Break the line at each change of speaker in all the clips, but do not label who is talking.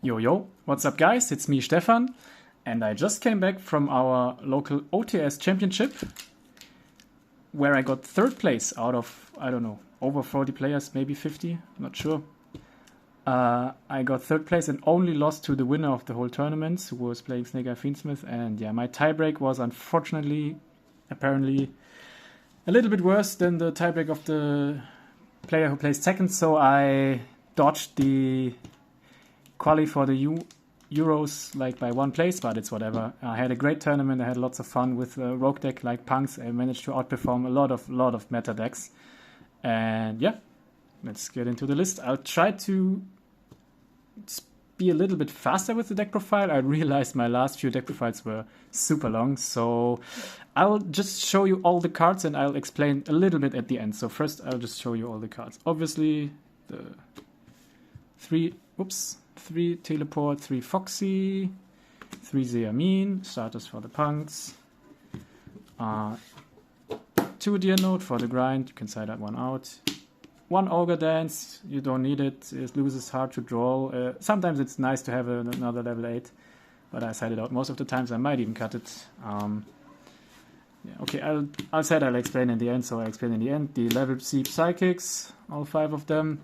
Yo yo, what's up guys? It's me Stefan and I just came back from our local OTS championship where I got third place out of, I don't know, over 40 players, maybe 50, not sure. I got third place and only lost to the winner of the whole tournament, who was playing Snake Eye Fiendsmith, and yeah, my tiebreak was unfortunately, apparently, a little bit worse than the tiebreak of the player who placed second, so I dodged the quali for the Euros like by one place, but it's whatever. I had a great tournament. I had lots of fun with a rogue deck like P.u.n.k.s. I managed to outperform a lot of meta decks, and yeah, let's get into the list. I'll try to be a little bit faster with the deck profile. I realized my last few deck profiles were super long, so I'll just show you all the cards and I'll explain a little bit at the end. So first I'll just show you all the cards. Obviously the three teleport, 3 Foxy, 3 Zeamin, starters for the P.u.n.k.s, 2 Deer Note for the grind, you can side that one out, 1 Ogre Dance, you don't need it, it loses hard to draw. Sometimes it's nice to have another level 8, but I side it out most of the times. I might even cut it. Yeah, okay, I'll explain in the end, so I explain in the end. The level C Psychics, all 5 of them.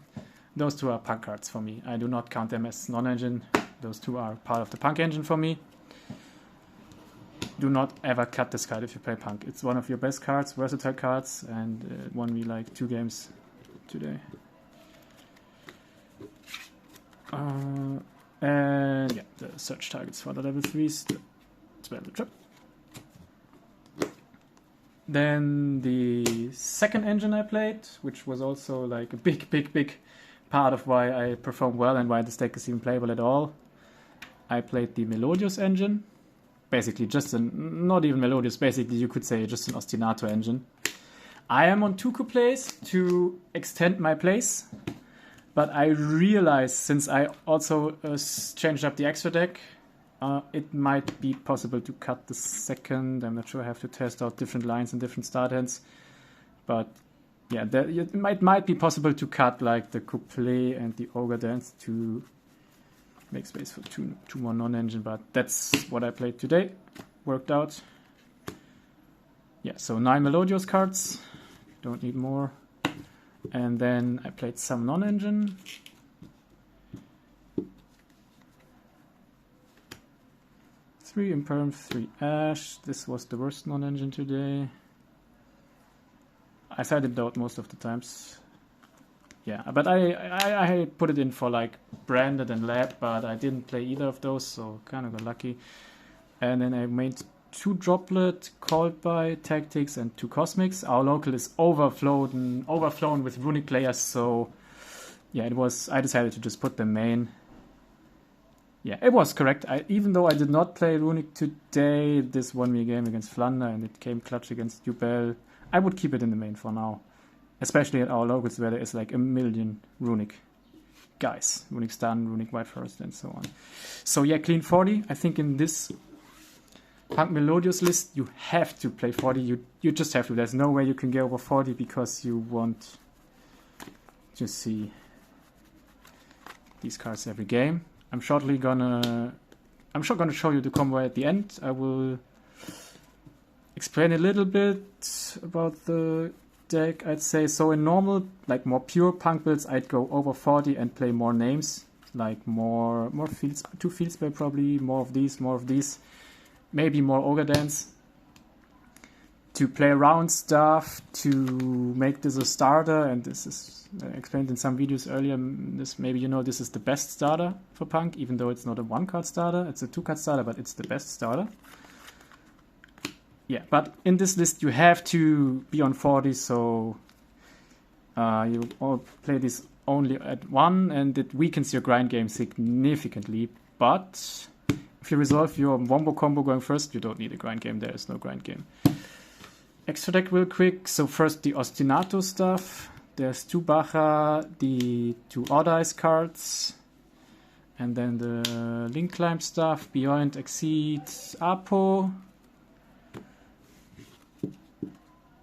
Those 2 are P.u.n.k. cards for me. I do not count them as non-engine. Those 2 are part of the P.u.n.k. engine for me. Do not ever cut this card if you play P.u.n.k. It's one of your best cards, versatile cards, and it won me like 2 games today. And yeah, the search targets for the level 3s, the spell the trap. Then the second engine I played, which was also like a big part of why I performed well and why this deck is even playable at all. I played the Melodious engine. Basically just not even Melodious, basically you could say just an Ostinato engine. I am on Tuku plays to extend my place, but I realized since I also changed up the extra deck, it might be possible to cut the second. I'm not sure, I have to test out different lines and different start hands, but yeah, it might be possible to cut like the Couplet and the Ogre Dance to make space for two more non-engine, but that's what I played today. Worked out. Yeah, so 9 Melodious cards, don't need more. And then I played some non-engine. Three Imperm, 3 Ash. This was the worst non-engine today. I sided out most of the times. Yeah, but I put it in for like Branded and Lab, but I didn't play either of those, so kind of got lucky. And then I made 2 Droplet, Called by, Tactics, and 2 Cosmics. Our local is overflown with Runic players, so yeah, I decided to just put them main. Yeah, it was correct. Even though I did not play Runic today, this won me a game against Flunder, and it came clutch against Jubel. I would keep it in the main for now. Especially at our locals where there is like a million Runic guys. Runic Stun, Runic White Forest, and so on. So yeah, clean 40. I think in this P.u.n.k. Melodious list, you have to play 40. You just have to. There's no way you can get over 40 because you want to see these cards every game. I'm sure gonna show you the combo at the end. I will explain a little bit about the deck, I'd say. So in normal, like more pure P.u.n.k. builds, I'd go over 40 and play more names, like more fields, 2 field spell probably, more of these, maybe more Ogre Dance, to play around stuff, to make this a starter, and this is explained in some videos earlier. Maybe you know this is the best starter for P.u.n.k., even though it's not a 1-card starter, it's a 2-card starter, but it's the best starter. Yeah, but in this list you have to be on 40, so you all play this only at 1, and it weakens your grind game significantly. But if you resolve your wombo combo going first, you don't need a grind game. There is no grind game. Extra deck real quick. So first the Ostinato stuff. There's 2 Baja, the 2 Odd Eyes cards, and then the Link Climb stuff, Beyond, Exceed, Apo.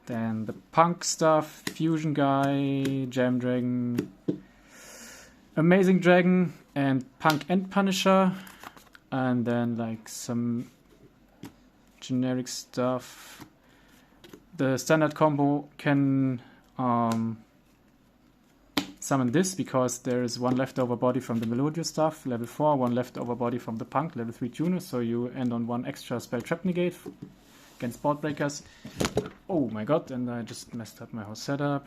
Then the P.u.n.k. stuff, Fusion Guy, Jam Dragon, Amazing Dragon, and Punk and Punisher, and then like some generic stuff. The standard combo can summon this because there is one leftover body from the Melodious stuff, level 4, one leftover body from the Punk, level 3 tuner, so you end on one extra spell trap negate against board breakers. Oh my god, and I just messed up my whole setup.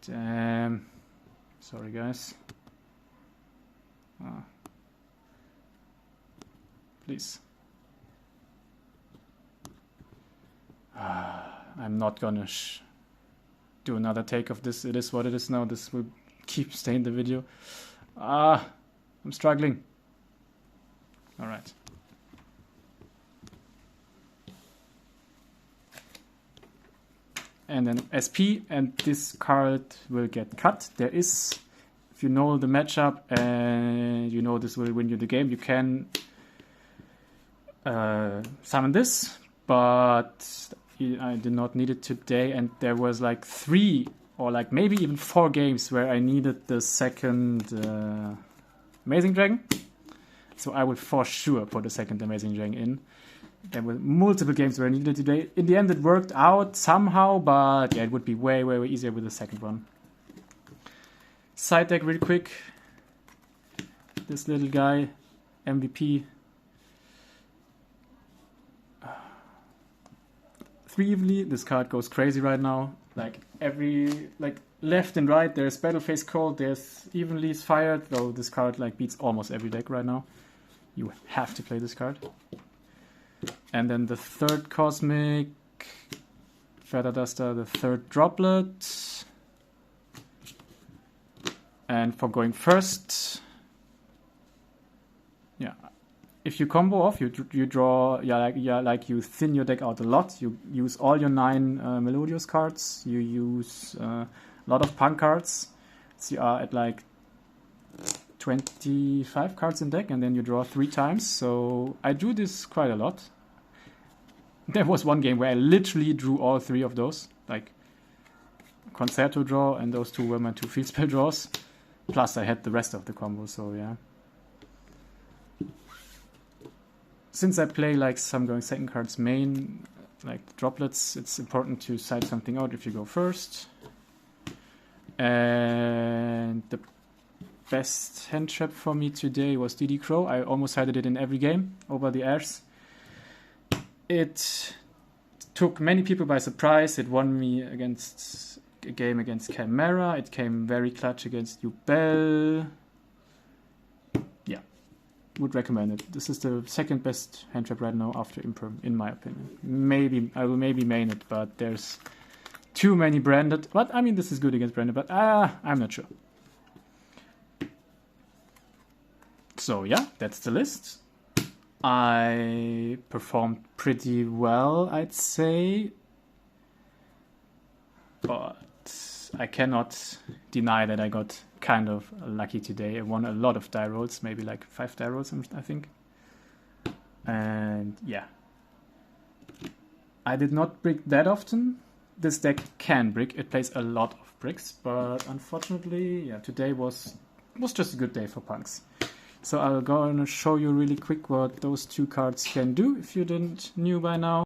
Damn. Sorry guys. Please. I'm not gonna do another take of this. It is what it is now. This will keep staying the video. I'm struggling. Alright. And then SP, and this card will get cut. There is, if you know the matchup and you know this will win you the game, you can summon this, but I did not need it today, and there was like 3 or like maybe even 4 games where I needed the second Amazing Dragon. So I will for sure put a second Amazing Dragon in. There were multiple games where I needed it today. In the end it worked out somehow, but yeah, it would be way easier with the second one. Side deck real quick. This little guy, MVP. 3 evenly. This card goes crazy right now. Like left and right, there's Battle Phase Cold, there's Evenly's Fired, though this card like beats almost every deck right now. You have to play this card. And then the third Cosmic, Feather Duster, the third Droplet. And for going first, yeah, if you combo off, you draw, you thin your deck out a lot. You use all your 9 Melodious cards. You use a lot of Punk cards. So you are at like 25 cards in deck, and then you draw 3 times. So I do this quite a lot. There was one game where I literally drew all 3 of those, like Concerto draw, and those 2 were my 2 field spell draws. Plus I had the rest of the combo, so yeah. Since I play like some going second cards main, like droplets, it's important to side something out if you go first. And the best hand trap for me today was DD Crow. I almost sided it in every game over the airs. It took many people by surprise. It won me against a game against Chimera. It came very clutch against Ubel. Yeah, would recommend it. This is the second best hand trap right now after Imperm, in my opinion. Maybe I will main it, but there's too many branded. But I mean, this is good against branded, but I'm not sure. So yeah, that's the list. I performed pretty well, I'd say, but I cannot deny that I got kind of lucky today. I won a lot of die rolls, maybe like 5 die rolls, I think. And yeah, I did not brick that often. This deck can brick. It plays a lot of bricks, but unfortunately, yeah, today was just a good day for punks. So I'll go and show you really quick what those 2 cards can do if you didn't knew by now.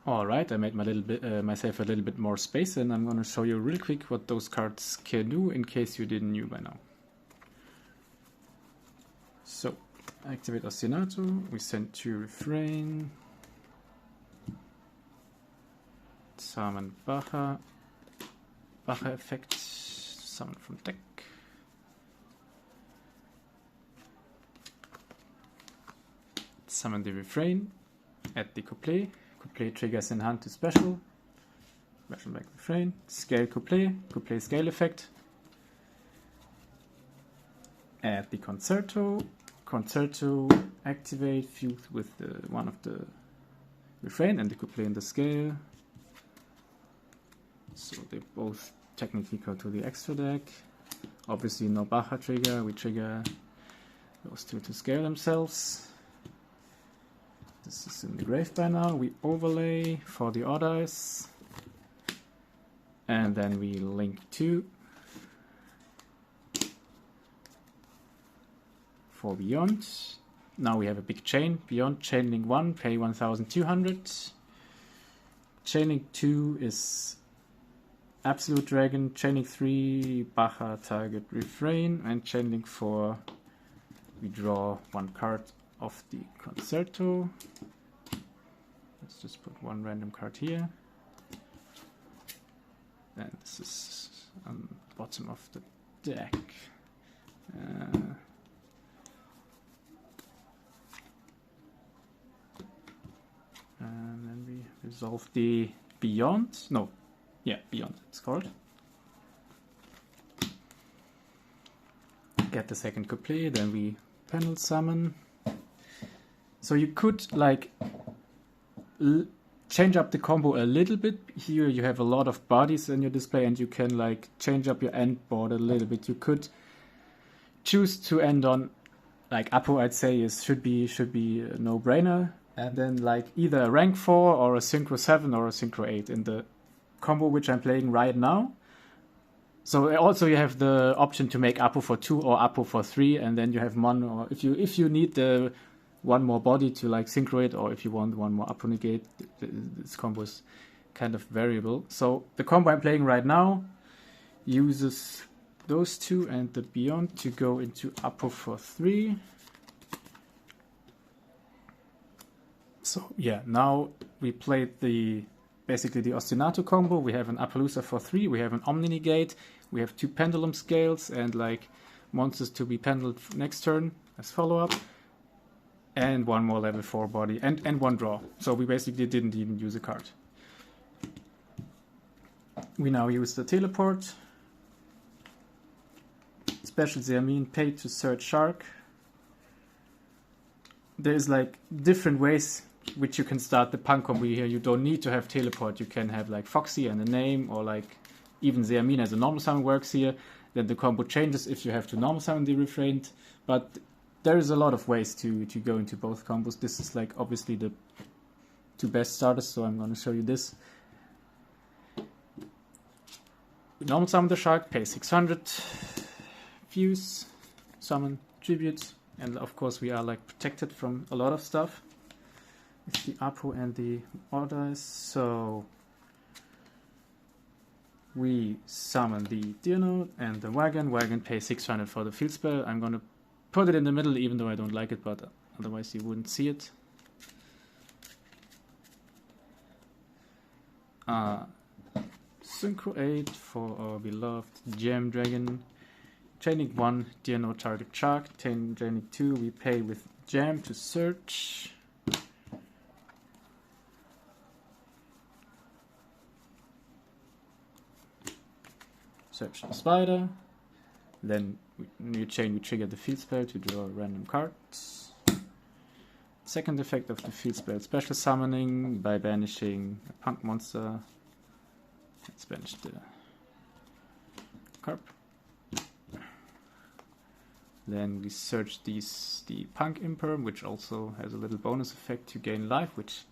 Alright, I made myself a little bit more space, and I'm gonna show you real quick what those cards can do in case you didn't knew by now. So, activate Ostinato, we send to Refrain, summon Baja effect, summon from deck. Summon the Refrain, add the couplet. Couplet triggers in hand to special. Special back Refrain. Scale couplet. Couplet scale effect. Add the Concerto. Concerto activate, fuse with one of the Refrain and the couplet in the scale. So they both technically go to the extra deck. Obviously no Baja trigger. We trigger those 2 to scale themselves. This is in the grave by now. We overlay for the odd eyes. And then we link 2. for Beyond. Now we have a big chain. Beyond Chainlink 1, pay 1,200. Chainlink 2 is Absolute Dragon. Chainlink 3, Baja Target Refrain. And Chainlink 4, we draw one card of the Concerto. Let's just put one random card here. And this is on the bottom of the deck. And then we resolve the Beyond. No, yeah, Beyond it's called. Get the second couplet, then we panel summon. So you could like change up the combo a little bit. Here you have a lot of bodies in your display and you can like change up your end board a little bit. You could choose to end on like Apo, I'd say should be a no-brainer. And then like either a rank 4 or a synchro 7 or a synchro 8 in the combo which I'm playing right now. So also you have the option to make Apo for 2 or Apo for 3, and then you have one, or if you need the one more body to like synchro it, or if you want one more Apo negate, this combo is kind of variable. So the combo I'm playing right now uses those two and the Beyond to go into Apo for 3. So yeah, now we played basically the Ostinato combo. We have an Appaloosa for 3, we have an Omni negate, we have 2 pendulum scales and like monsters to be pendled next turn as follow-up, and one more level 4 body and one draw. So we basically didn't even use a card. We now use the teleport. Special Zeamin, pay to search Shark. There's like different ways which you can start the P.u.n.k. combo here. You don't need to have teleport. You can have like Foxy and a name, or like even Zeamin as a normal summon works here. Then the combo changes if you have to normal summon the refrained. But there is a lot of ways to go into both combos. This is like obviously the two best starters, so I'm going to show you this. Normal summon the Shark, pay 600, fuse, summon, tribute, and of course we are like protected from a lot of stuff. It's the Apo and the orders, so we summon the Deer and the Wagon pay 600 for the field spell. I'm going to put it in the middle even though I don't like it, but otherwise you wouldn't see it. Synchro 8 for our beloved Gem Dragon. Chainlink 1, Deer target Shark. Chainlink 2, we pay with Jam to search. Search the spider. Then new chain, we trigger the field spell to draw random cards. Second effect of the field spell, special summoning by banishing a P.u.n.k. monster. Let's banish the carp. Then we search the P.u.n.k. Imperm, which also has a little bonus effect to gain life, which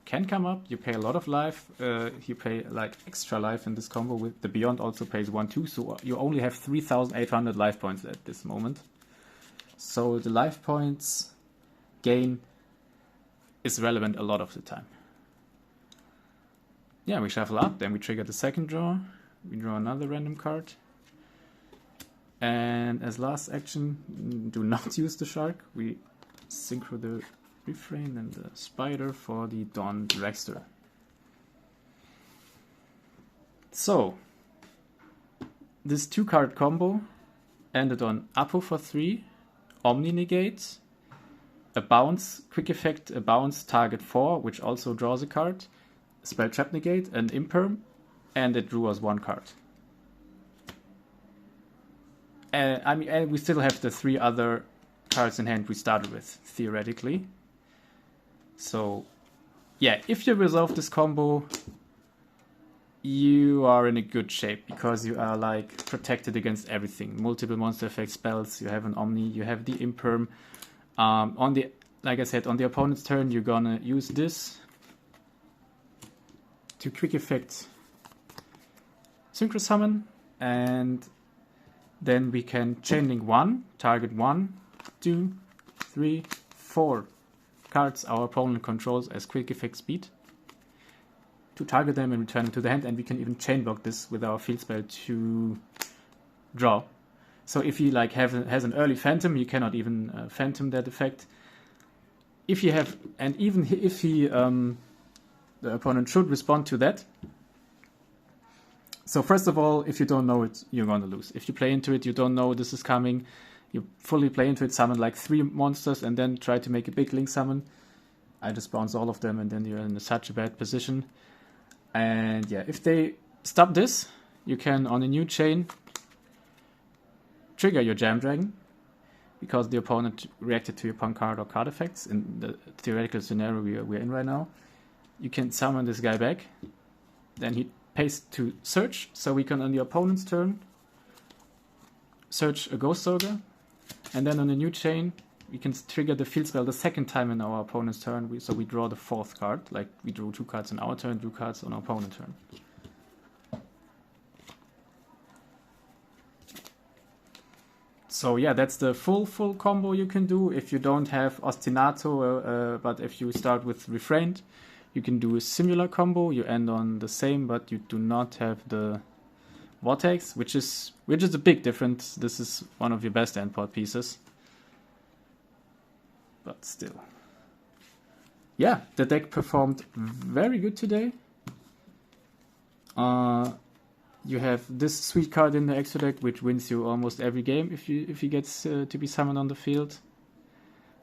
can come up. You pay a lot of life. You pay like extra life in this combo. With the Beyond also pays 1/2, so you only have 3,800 life points at this moment. So the life points gain is relevant a lot of the time. Yeah, we shuffle up, then we trigger the second draw. We draw another random card. And as last action, do not use the Shark. We synchro the Refrain and the Spider for the Dawn Dragster. So, this 2-card combo ended on Apo for 3, Omni negate, a bounce, quick effect, a bounce target 4, which also draws a card, spell trap negate, an imperm, and it drew us 1 card. And we still have the 3 other cards in hand we started with, theoretically. So, yeah, if you resolve this combo, you are in a good shape, because you are like protected against everything. Multiple monster effect spells, you have an Omni, you have the Imperm. Like I said, on the opponent's turn, you're gonna use this to quick effect Synchro Summon, and then we can chain link 1, target 1, 2, 3, 4 cards our opponent controls as quick effect speed to target them and return them to the hand, and we can even chain block this with our field spell to draw. So if he like has an early phantom, you cannot even phantom that effect. If you have, and even if he the opponent should respond to that. So first of all, if you don't know it, you're going to lose. If you play into it, you don't know this is coming, you fully play into it, summon like 3 monsters, and then try to make a big link summon. I just bounce all of them, and then you're in such a bad position. And yeah, if they stop this, you can, on a new chain, trigger your Jam Dragon, because the opponent reacted to your P.u.n.k. card or card effects in the theoretical scenario we're in right now. You can summon this guy back, then he pays to search, so we can on the opponent's turn search a Ghost Ogre, and then on a new chain we can trigger the field spell the second time in our opponent's turn, so we draw the 4th card, like we drew 2 cards on our turn, 2 cards on our opponent's turn. So yeah, that's the full combo you can do. If you don't have Ostinato, but if you start with Refrained, you can do a similar combo. You end on the same, but you do not have the Vortex, which is a big difference. This is one of your best endport pieces. But still. Yeah, the deck performed very good today. You have this sweet card in the extra deck, which wins you almost every game if he gets to be summoned on the field.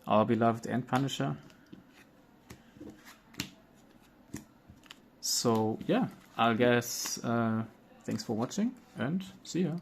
Our beloved End Punisher. So yeah, I guess thanks for watching and see ya.